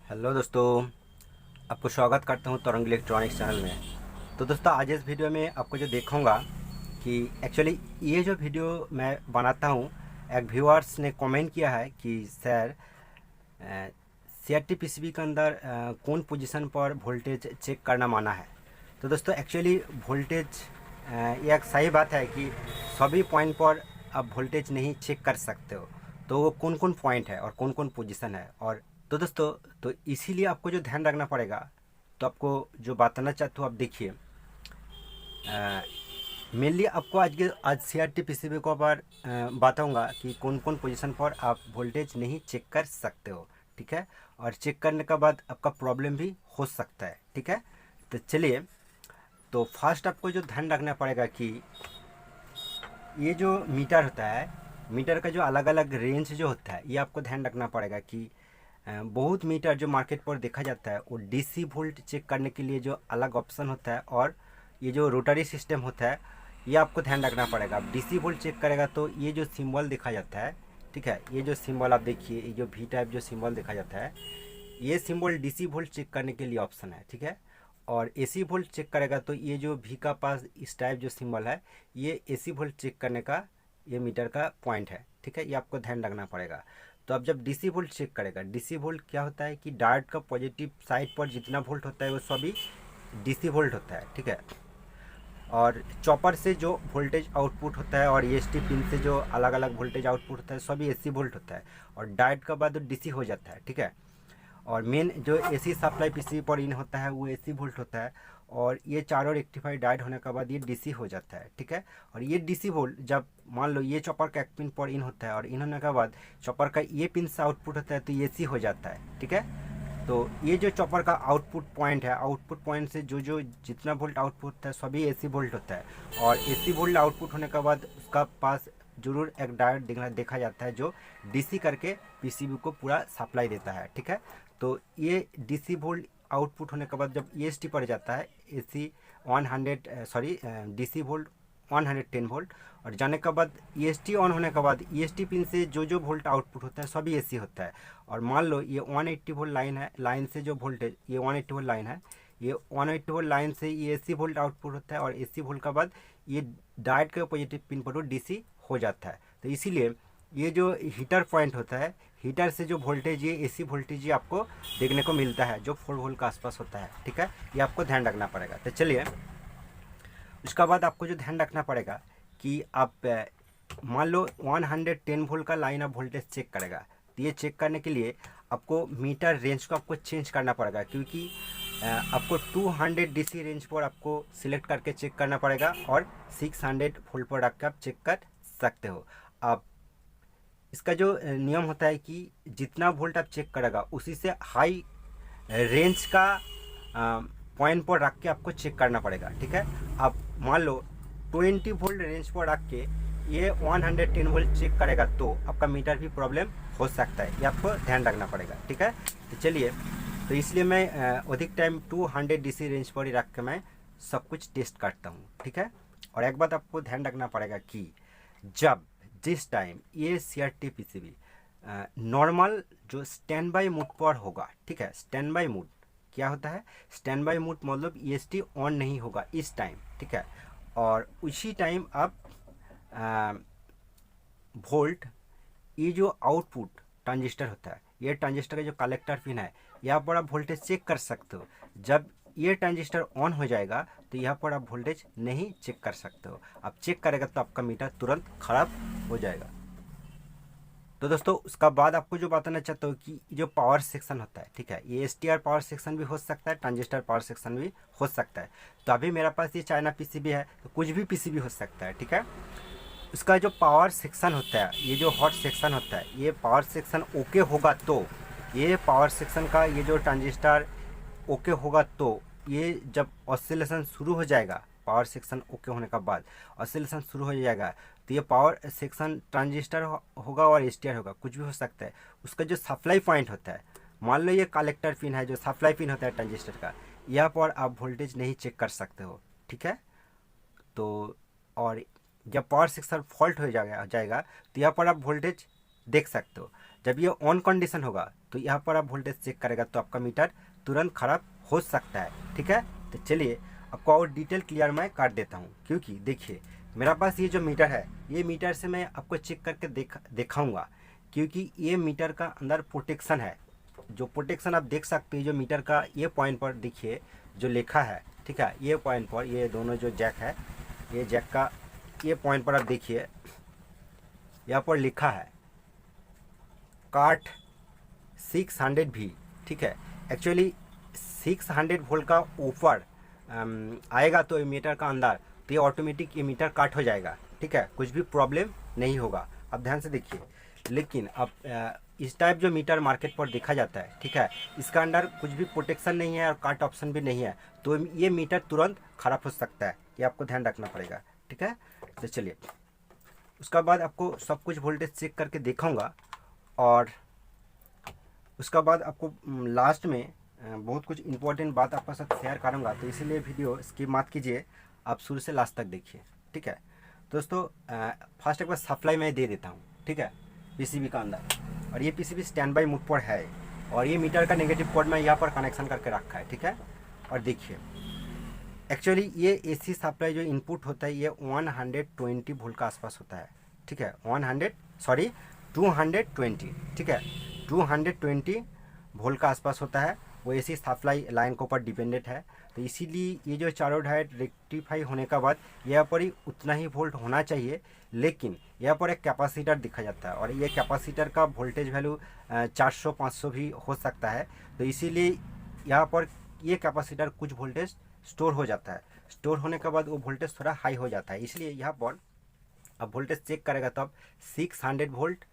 Hello दोस्तों, आपको स्वागत करता हूं तरंग इलेक्ट्रॉनिक्स चैनल में। तो दोस्तों, आज इस वीडियो में आपको जो दिखाऊंगा कि एक्चुअली ये जो वीडियो मैं बनाता हूं, एक व्यूअर्स ने कमेंट किया है कि सर सीआरटी पीसीबी के अंदर कौन पोजीशन पर वोल्टेज चेक करना माना है। तो दोस्तों, एक्चुअली वोल्टेज ये एक सही बात है कि सभी पॉइंट पर आप वोल्टेज नहीं चेक कर सकते हो। तो वो कौन कौन पॉइंट है और कौन कौन पोजीशन है, और तो दोस्तों, तो इसीलिए आपको जो ध्यान रखना पड़ेगा, तो आपको जो बताना चाहता हूँ आप देखिए। मेनली आपको आज C R T P C B को पर बताऊँगा कि कौन कौन पोजीशन पर आप वोल्टेज नहीं चेक कर सकते हो, ठीक है। और चेक करने के बाद आपका प्रॉब्लम भी हो सकता है, ठीक है। तो चलिए, तो फर्स्ट आपको जो ध्यान रखना पड़ेगा कि ये जो मीटर होता है, मीटर का जो अलग अलग रेंज जो होता है, ये आपको ध्यान रखना पड़ेगा कि बहुत मीटर जो मार्केट पर देखा जाता है वो डीसी वोल्ट चेक करने के लिए जो अलग ऑप्शन होता है, और ये जो रोटरी सिस्टम होता है, ये आपको ध्यान रखना पड़ेगा। आप डीसी वोल्ट चेक करेगा तो ये जो सिंबल देखा जाता है, ठीक है, ये जो सिंबल आप देखिए, ये जो वी टाइप जो सिंबल देखा जाता है, ये सिंबल डीसी वोल्ट चेक करने के लिए ऑप्शन है, ठीक है। और एसी वोल्ट चेक करेगा तो ये जो वी का पास इस टाइप जो सिंबल है, ये एसी वोल्ट चेक करने का ये मीटर का पॉइंट है, ठीक है। ये आपको ध्यान रखना पड़ेगा। तो अब जब डीसी वोल्ट चेक करेगा, डीसी वोल्ट क्या होता है कि डायोड का पॉजिटिव साइड पर जितना वोल्ट होता है वो सभी डीसी वोल्ट होता है, ठीक है। और चॉपर से जो वोल्टेज आउटपुट होता है और ईएसटी पिन से जो अलग अलग वोल्टेज आउटपुट होता है सभी एसी वोल्ट होता है, और डायोड का बाद डीसी हो जाता है, ठीक है। और मेन जो एसी सप्लाई पीसी पर इन होता है वो एसी वोल्ट होता है, और ये चारों रेक्टिफाइड डायोड होने के बाद ये डीसी हो जाता है, ठीक है। और ये डीसी वोल्ट जब मान लो ये चॉपर का एक पिन पर इन होता है और इन होने के बाद चॉपर का ये पिन से आउटपुट होता है तो ये एसी हो जाता है, ठीक है। तो ये जो चॉपर का आउटपुट पॉइंट है, आउटपुट पॉइंट से जो जो जितना वोल्ट आउटपुट होता है सभी एसी वोल्ट होता है, और एसी वोल्ट आउटपुट होने के बाद उसका पास जरूर एक डायोड देखा जाता है जो डीसी करके पीसीबी को पूरा सप्लाई देता है, ठीक है। तो ये डीसी वोल्ट आउटपुट होने के बाद जब ईएसटी पर जाता है, एसी डीसी वोल्ट 110 वोल्ट, और जाने के बाद ईएसटी ऑन होने के बाद ईएसटी पिन से जो जो वोल्ट आउटपुट होता है सभी एसी होता है। और मान लो ये 180 वोल्ट लाइन है, लाइन से जो वोल्टेज ये 180 वोल्ट लाइन है, ये 180 वोल्ट लाइन से ये एसी वोल्ट आउटपुट होता है, और एसी वोल्ट के बाद ये डायोड के पॉजिटिव पिन पर डीसी हो जाता है। तो इसीलिए ये जो हीटर पॉइंट होता है, हीटर से जो वोल्टेज ये एसी वोल्टेज ये आपको देखने को मिलता है जो 4 वोल्ट के आसपास होता है, ठीक है। ये आपको ध्यान रखना पड़ेगा। तो चलिए, उसका बाद आपको जो ध्यान रखना पड़ेगा कि आप मान लो 110 वोल्ट का लाइन ऑफ वोल्टेज चेक करेगा, तो ये चेक करने के लिए आपको मीटर रेंज को आपको चेंज करना पड़ेगा, क्योंकि आपको 200 डीसी रेंज पर आपको सिलेक्ट करके चेक करना पड़ेगा, और 600 वोल्ट पर रख के आप चेक कर सकते हो। आप इसका जो नियम होता है कि जितना वोल्ट आप चेक करेगा उसी से हाई रेंज का पॉइंट पर रख के आपको चेक करना पड़ेगा, ठीक है। आप मान लो 20 वोल्ट रेंज पर रख के ये 110 वोल्ट चेक करेगा तो आपका मीटर भी प्रॉब्लम हो सकता है, ये आपको ध्यान रखना पड़ेगा, ठीक है। तो चलिए, तो इसलिए मैं अधिक टाइम 200 डीसी रेंज पर ही रख के मैं सब कुछ टेस्ट करता हूँ, ठीक है। और एक बात आपको ध्यान रखना पड़ेगा कि जब जिस टाइम ये C R T P C B normal जो स्टैंड बाई मोड पर होगा, ठीक है। स्टैंड बाई मोड क्या होता है? स्टैंड बाई मोड मतलब ईएसटी ऑन नहीं होगा इस टाइम, ठीक है। और उसी टाइम आप वोल्ट ये जो आउटपुट ट्रांजिस्टर होता है, ये ट्रांजिस्टर का जो कलेक्टर पिन है, यहाँ पर आप वोल्टेज चेक कर सकते हो। जब ये ट्रांजिस्टर ऑन हो जाएगा तो यहाँ पर आप वोल्टेज नहीं चेक कर सकते हो। आप चेक करेगा तो आपका मीटर तुरंत खराब हो जाएगा। तो दोस्तों, उसका बाद आपको जो बताना चाहता हूँ कि जो पावर सेक्शन होता है, ठीक है, ये S T R power section भी हो सकता है, ट्रांजिस्टर पावर सेक्शन भी हो सकता है। तो अभी मेरे पास ये चाइना पीसीबी है, तो कुछ भी पीसीबी हो सकता है, ठीक है। उसका जो पावर सेक्शन होता है, ये जो हॉट सेक्शन होता है, ये पावर सेक्शन ओके होगा तो ये पावर सेक्शन का ये जो ट्रांजिस्टर ओके होगा तो ये जब ऑसिलेशन शुरू हो जाएगा, पावर सेक्शन ओके होने का बाद ऑसिलेशन शुरू हो जाएगा, तो ये पावर सेक्शन ट्रांजिस्टर होगा और एसटीआर होगा, कुछ भी हो सकता है। उसका जो सप्लाई पॉइंट होता है, मान लो ये कलेक्टर पिन है, जो सप्लाई पिन होता है ट्रांजिस्टर का, यहाँ पर आप वोल्टेज नहीं चेक कर सकते हो, ठीक है। तो और जब पावर सेक्शन फॉल्ट हो जाएगा तो यहाँ पर आप वोल्टेज देख सकते हो। जब ये ऑन कंडीशन होगा तो यहाँ पर आप वोल्टेज चेक करेगा तो आपका मीटर तुरंत ख़राब हो सकता है। ठीक है, तो चलिए आपको और डिटेल क्लियर मैं कर देता हूँ, क्योंकि देखिए मेरा पास ये जो मीटर है, ये मीटर से मैं आपको चेक करके दिखाऊंगा, क्योंकि ये मीटर का अंदर प्रोटेक्शन है। जो प्रोटेक्शन आप देख सकते हैं, जो मीटर का ये पॉइंट पर देखिए जो लिखा है, ठीक है, ये पॉइंट पर ये दोनों जो जैक है, ये जैक का ये पॉइंट पर आप देखिए यहाँ पर लिखा है काट 600V। ठीक है, एक्चुअली 600 वोल्ट का ऊपर आएगा तो मीटर का अंदर, तो ये ऑटोमेटिक ये मीटर काट हो जाएगा। ठीक है, कुछ भी प्रॉब्लम नहीं होगा। अब ध्यान से देखिए, लेकिन अब इस टाइप जो मीटर मार्केट पर देखा जाता है, ठीक है, इसका अंदर कुछ भी प्रोटेक्शन नहीं है और काट ऑप्शन भी नहीं है, तो ये मीटर तुरंत ख़राब हो सकता है। ये आपको ध्यान रखना पड़ेगा। ठीक है, तो चलिए उसका बाद आपको सब कुछ वोल्टेज चेक करके दिखाऊंगा, और उसका बाद आपको लास्ट में बहुत कुछ इंपॉर्टेंट बात आपके साथ शेयर करूंगा, तो इसीलिए वीडियो स्किप मत कीजिए, आप शुरू से लास्ट तक देखिए। ठीक है दोस्तों, फर्स्ट एक बार सप्लाई मैं दे देता हूँ। ठीक है, पीसीबी का अंदर, और ये पीसीबी स्टैंड बाई मोड पर है, और ये मीटर का नेगेटिव कोड मैं यहाँ पर कनेक्शन करके रखा है। ठीक है, और देखिए एक्चुअली ये एसी सप्लाई जो इनपुट होता है ये 120 वोल्ट का आसपास होता है। ठीक है, 220। ठीक है, 220 वोल्ट का आसपास होता है, वो एसी सप्लाई लाइन के ऊपर डिपेंडेंट है। तो इसीलिए ये जो चारों डायोड रेक्टिफाई होने के बाद यहाँ पर ही उतना ही वोल्ट होना चाहिए, लेकिन यहाँ पर एक कैपेसिटर दिखा जाता है, और ये कैपेसिटर का वोल्टेज वैल्यू 400-500 भी हो सकता है। तो इसीलिए यहाँ पर ये कैपेसिटर कुछ वोल्टेज स्टोर हो जाता है। स्टोर होने के बाद वो वोल्टेज थोड़ा हाई हो जाता है, इसलिए यहाँ पर अब वोल्टेज चेक करेगा तो आप 600 वोल्ट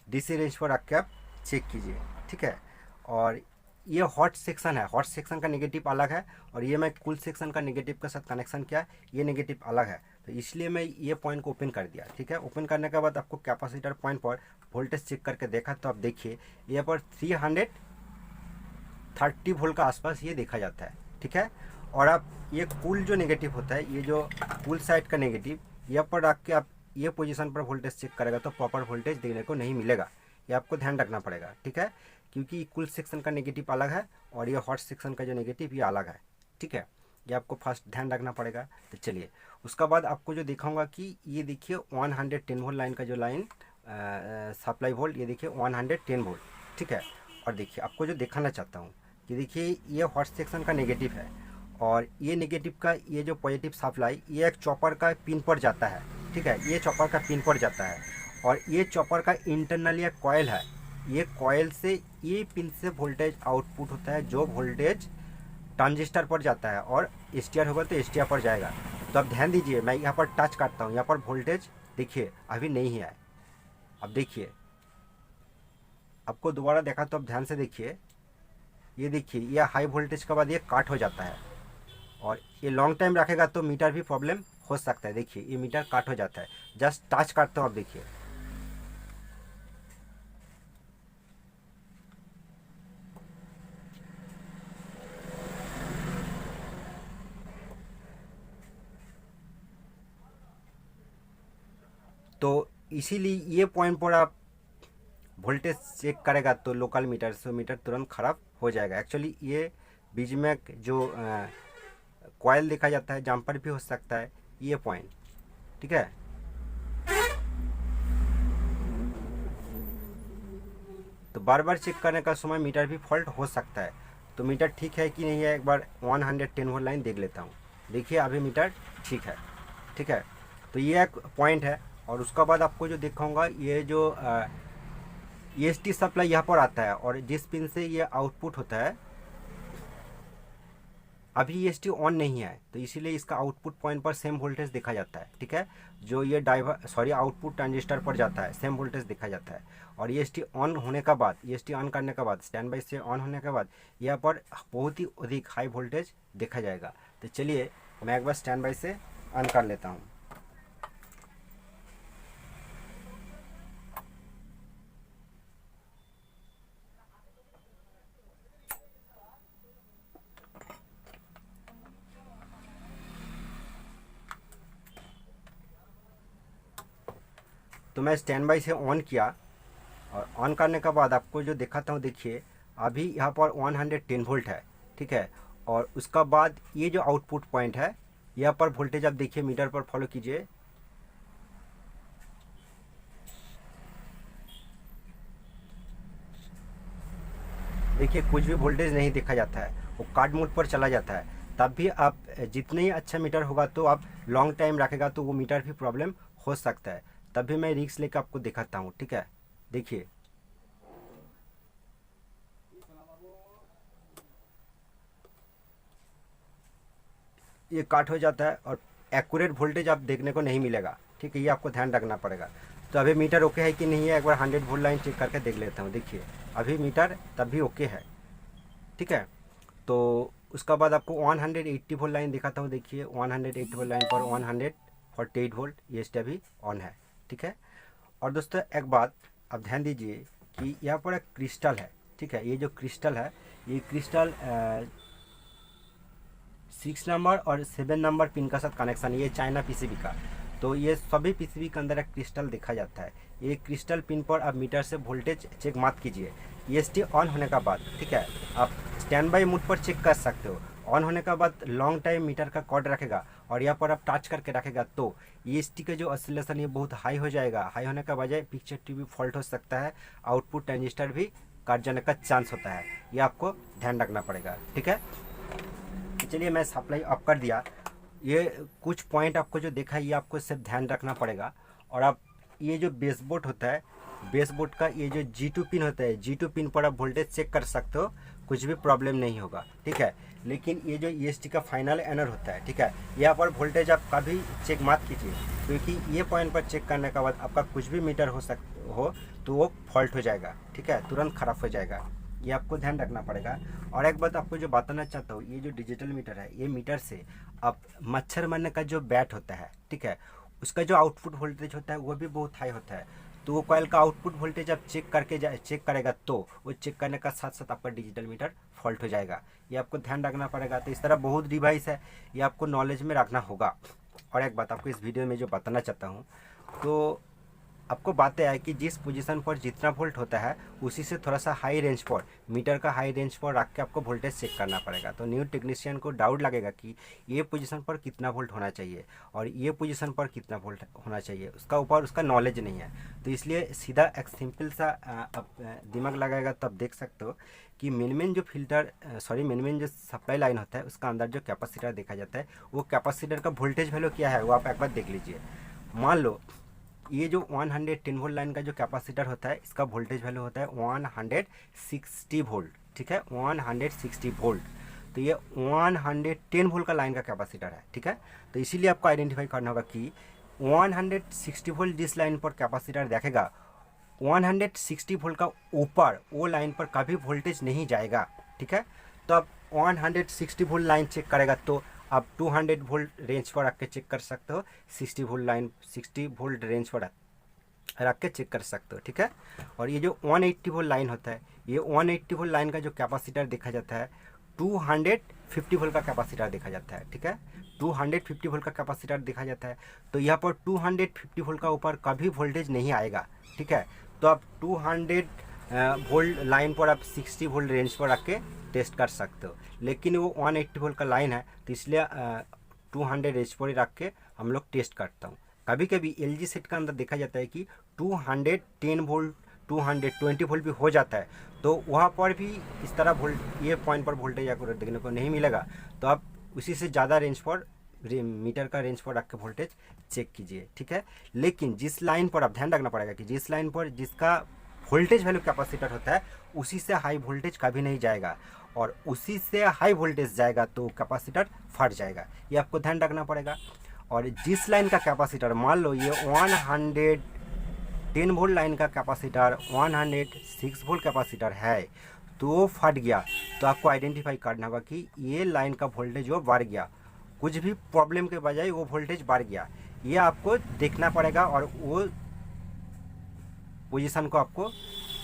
डीसी रेंज पर रख के आप चेक कीजिए। ठीक है, और ये हॉट सेक्शन है, हॉट सेक्शन का नेगेटिव अलग है, और ये मैं कूल सेक्शन का नेगेटिव के साथ कनेक्शन किया, ये नेगेटिव अलग है, तो इसलिए मैं ये पॉइंट को ओपन कर दिया। ठीक है, ओपन करने के बाद आपको कैपेसिटर पॉइंट पर वोल्टेज चेक करके देखा तो आप देखिए यहाँ पर 330 वोल्ट का आसपास ये देखा जाता है। ठीक है, और आप ये कूल जो नेगेटिव होता है, ये जो कूल साइड का नेगेटिव यहाँ पर रख के आप ये पोजीशन पर वोल्टेज चेक करेगा तो प्रॉपर वोल्टेज देखने को नहीं मिलेगा, ये आपको ध्यान रखना पड़ेगा। ठीक है, क्योंकि कूल सेक्शन का नेगेटिव अलग है और ये हॉट सेक्शन का जो नेगेटिव ये अलग है। ठीक है, ये आपको फर्स्ट ध्यान रखना पड़ेगा। तो चलिए उसका बाद आपको जो दिखाऊंगा कि ये देखिए 110 वोल्ट लाइन का जो लाइन सप्लाई वोल्ट, ये देखिए 110 वोल्ट। ठीक है, और देखिए आपको जो दिखाना चाहता हूँ कि देखिए ये हॉट सेक्शन का नेगेटिव है, और ये नेगेटिव का ये जो पॉजिटिव सप्लाई ये एक चॉपर का पिन पर जाता है। ठीक है, ये चॉपर का पिन पर जाता है, और ये चॉपर का इंटरनल ये कॉयल है, ये कॉयल से ये पिन से वोल्टेज आउटपुट होता है, जो वोल्टेज ट्रांजिस्टर पर जाता है, और एसटीआर होगा तो एसटीआर पर जाएगा। तो आप ध्यान दीजिए, मैं यहाँ पर टच करता हूँ, यहाँ पर वोल्टेज देखिए अभी नहीं है। अब देखिए आपको दोबारा देखा तो आप ध्यान से देखिए, ये देखिए ये हाई वोल्टेज के बाद ये काट हो जाता है, और ये लॉन्ग टाइम रखेगा तो मीटर भी प्रॉब्लम हो सकता है। देखिए ये मीटर काट हो जाता है, जस्ट टच करता हूँ, आप देखिए तो इसीलिए ये पॉइंट पर आप वोल्टेज चेक करेगा तो लोकल मीटर से मीटर तुरंत ख़राब हो जाएगा। एक्चुअली ये बीच में जो कॉयल देखा जाता है, जम्पर भी हो सकता है ये पॉइंट। ठीक है, तो बार बार चेक करने का समय मीटर भी फॉल्ट हो सकता है। तो मीटर ठीक है कि नहीं है, एक बार 110 वोल्ट लाइन देख लेता हूँ। देखिए अभी मीटर ठीक है। ठीक है, तो ये एक पॉइंट है, और उसका बाद आपको जो दिखाऊंगा ये जो EST सप्लाई यहाँ पर आता है, और जिस पिन से ये आउटपुट होता है अभी EST ऑन नहीं है, तो इसीलिए इसका आउटपुट पॉइंट पर सेम वोल्टेज देखा जाता है। ठीक है, जो ये आउटपुट ट्रांजिस्टर पर जाता है सेम वोल्टेज देखा जाता है, और EST ऑन होने के बाद, EST ऑन करने के बाद, स्टैंड बाई से ऑन होने के बाद यहाँ पर बहुत ही अधिक हाई वोल्टेज देखा जाएगा। तो चलिए मैं एक बार स्टैंड बाई से ऑन कर लेता हूँ। तो मैं स्टैंड बाई से ऑन किया, और ऑन करने के बाद आपको जो दिखाता हूँ, देखिए अभी यहाँ पर 110 वोल्ट है, ठीक है। और उसका बाद ये जो आउटपुट पॉइंट है, यहाँ पर वोल्टेज आप देखिए, मीटर पर फॉलो कीजिए, देखिए कुछ भी वोल्टेज नहीं देखा जाता है, वो कार्ड मोड पर चला जाता है। तब भी आप जितने ही अच्छा मीटर होगा तो आप लॉन्ग टाइम रखेगा तो वो मीटर भी प्रॉब्लम हो सकता है। तब भी मैं रिस्क लेकर आपको दिखाता हूँ, ठीक है। देखिए ये काट हो जाता है और एक्यूरेट वोल्टेज आप देखने को नहीं मिलेगा, ठीक है, ये आपको ध्यान रखना पड़ेगा। तो अभी मीटर ओके है कि नहीं है, एक बार 100 वोल्ट लाइन चेक करके देख लेता हूँ। देखिए अभी मीटर तब भी ओके है, ठीक है। तो उसका बाद आपको 180 वोल्ट लाइन दिखाता हूँ। देखिए 180 वोल्ट लाइन पर 148 वोल्ट ये स्टेप भी ऑन है, ठीक है। और दोस्तों एक बात आप ध्यान दीजिए कि यहाँ पर एक क्रिस्टल है, ठीक है। ये जो क्रिस्टल है, ये क्रिस्टल 6 नंबर और 7 नंबर पिन का साथ कनेक्शन, ये चाइना पीसीबी का। तो ये सभी पीसीबी के अंदर एक क्रिस्टल देखा जाता है। ये क्रिस्टल पिन पर आप मीटर से वोल्टेज चेक मत कीजिए। ईएसटी ऑन होने का बाद, ठीक है, आप स्टैंड बाई मोड पर चेक कर सकते हो। ऑन होने का बाद लॉन्ग टाइम मीटर का कॉर्ड रखेगा और यहाँ पर आप टच करके रखेगा तो ईएसटी का जो ऑसिलेशन ये बहुत हाई हो जाएगा। हाई होने का बजाय पिक्चर टीवी फॉल्ट हो सकता है, आउटपुट ट्रांजिस्टर भी काट जाने का चांस होता है। ये आपको ध्यान रखना पड़ेगा, ठीक है। चलिए मैं सप्लाई ऑफ कर दिया। ये कुछ पॉइंट आपको जो देखा ये आपको सिर्फ ध्यान रखना पड़ेगा। और आप ये जो बेसबोर्ड होता है, बेसबोर्ड का ये जो G2 पिन होता है, G2 पिन पर आप वोल्टेज चेक कर सकते हो, कुछ भी प्रॉब्लम नहीं होगा, ठीक है। लेकिन ये जो EST का फाइनल एनर होता है, ठीक है, यहाँ पर वोल्टेज आप कभी चेक मत कीजिए, क्योंकि ये पॉइंट पर चेक करने के बाद आपका कुछ भी मीटर हो तो वो फॉल्ट हो जाएगा, ठीक है, तुरंत ख़राब हो जाएगा। ये आपको ध्यान रखना पड़ेगा। और एक बात आपको जो बताना चाहता हूँ, ये जो डिजिटल मीटर है, ये मीटर से अब मच्छर मरने का जो बैट होता है, ठीक है, उसका जो आउटपुट वोल्टेज होता है वो भी बहुत हाई होता है। तो वो कॉइल का आउटपुट वोल्टेज आप चेक करेगा तो वो चेक करने का साथ साथ आपका डिजिटल मीटर फॉल्ट हो जाएगा। ये आपको ध्यान रखना पड़ेगा। तो इस तरह बहुत डिवाइस है, ये आपको नॉलेज में रखना होगा। और एक बात आपको इस वीडियो में जो बताना चाहता हूँ, तो आपको बात है कि जिस पोजीशन पर जितना वोल्ट होता है उसी से थोड़ा सा हाई रेंज पर, मीटर का हाई रेंज पर रख के आपको वोल्टेज चेक करना पड़ेगा। तो न्यू टेक्नीशियन को डाउट लगेगा कि ये पोजीशन पर कितना वोल्ट होना चाहिए और ये पोजीशन पर कितना वोल्ट होना चाहिए, उसका ऊपर उसका नॉलेज नहीं है। तो इसलिए सीधा एक सिंपल सा आप दिमाग लगाएगा तब देख सकते हो कि मेन जो सप्लाई लाइन होता है उसका अंदर जो कैपेसिटर देखा जाता है, वो कैपेसिटर का वोल्टेज वैल्यू क्या है वो आप एक बार देख लीजिए। मान लो ये जो 110 वोल्ट लाइन का जो कैपेसिटर होता है, इसका वोल्टेज वैल्यू होता है 160 वोल्ट, ठीक है, 160 वोल्ट। तो ये 110 वोल्ट का लाइन का कैपेसिटर है, ठीक है। तो इसीलिए आपको आइडेंटिफाई करना होगा कि 160 वोल्ट जिस लाइन पर कैपेसिटर देखेगा, 160 वोल्ट का ऊपर वो लाइन पर कभी वोल्टेज नहीं जाएगा, ठीक है। तो आप 160 वोल्ट लाइन चेक करेगा तो आप 200 वोल्ट रेंज पर रख के चेक कर सकते हो, 60 वोल्ट रेंज पर रख के चेक कर सकते हो, ठीक है। और ये जो 180 वोल्ट लाइन होता है, ये 180 वोल्ट लाइन का जो कैपेसिटर देखा जाता है 250 वोल्ट का कैपेसिटर देखा जाता है, ठीक है, 250 वोल्ट का कैपेसिटर देखा जाता है। तो यहाँ पर 250 वोल्ट का ऊपर कभी वोल्टेज नहीं आएगा, ठीक है। तो आप 200 वोल्ट लाइन पर आप 60 वोल्ट रेंज पर रख के टेस्ट कर सकते हो। लेकिन वो 180 वोल्ट का लाइन है तो इसलिए 200 रेंज पर ही रख के हम लोग टेस्ट करता हूँ। कभी कभी LG सेट का अंदर देखा जाता है कि 210 वोल्ट 220 वोल्ट भी हो जाता है, तो वहाँ पर भी इस तरह वोल्ट ये पॉइंट पर वोल्टेज आपको देखने को नहीं मिलेगा। तो आप उसी से ज़्यादा रेंज पर मीटर का रेंज पर रख के वोल्टेज चेक कीजिए, ठीक है। लेकिन जिस लाइन पर आप ध्यान रखना पड़ेगा कि जिस लाइन पर जिसका वोल्टेज वैल्यू कैपेसिटर होता है उसी से हाई वोल्टेज कभी नहीं जाएगा, और उसी से हाई वोल्टेज जाएगा तो कैपेसिटर फट जाएगा। ये आपको ध्यान रखना पड़ेगा। और जिस लाइन का कैपेसिटर, मान लो ये 110 वोल्ट लाइन का कैपेसिटर 106 वोल्ट कैपेसिटर है, तो वो फट गया तो आपको आइडेंटिफाई करना होगा कि ये लाइन का वोल्टेज वो बढ़ गया, कुछ भी प्रॉब्लम के बजाय वो वोल्टेज बढ़ गया। ये आपको देखना पड़ेगा और वो पोजीशन को आपको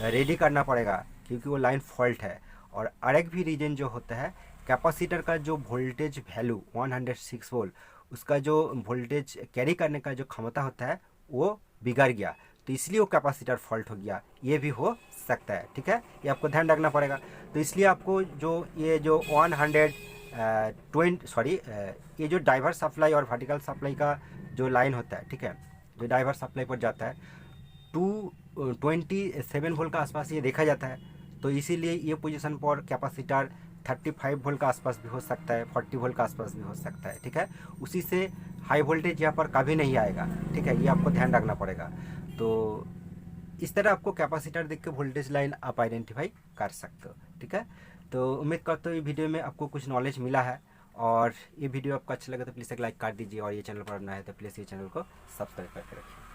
रेडी करना पड़ेगा, क्योंकि वो लाइन फॉल्ट है। और अरेक भी रीजन जो होता है, कैपेसिटर का जो वोल्टेज वैल्यू 106 वोल्ट, उसका जो वोल्टेज कैरी करने का जो क्षमता होता है वो बिगड़ गया। तो इसलिए वो कैपेसिटर फॉल्ट हो गया, ये भी हो सकता है। ठीक है, ये आपको ध्यान रखना पड़ेगा। तो इसलिए आपको जो ये जो 120 सॉरी ये जो डाइवर सप्लाई और वर्टिकल सप्लाई का जो लाइन होता है, ठीक है, जो डाइवर सप्लाई पर जाता है 227 वोल्ट का आसपास ये देखा जाता है। तो इसीलिए ये पोजीशन पर कैपेसिटर 35 वोल्ट का आसपास भी हो सकता है, 40 वोल्ट का आसपास भी हो सकता है। ठीक है, उसी से हाई वोल्टेज यहाँ पर कभी नहीं आएगा। ठीक है, ये आपको ध्यान रखना पड़ेगा। तो इस तरह आपको कैपेसिटर देख के वोल्टेज लाइन आप आइडेंटिफाई कर सकते हो। ठीक है, तो उम्मीद करता हूँ ये वीडियो में आपको कुछ नॉलेज मिला है, और ये वीडियो आपको अच्छा लगा तो प्लीज़ एक लाइक कर दीजिए, और ये चैनल पर नया है तो प्लीज़ ये चैनल को सब्सक्राइब करके रखिए।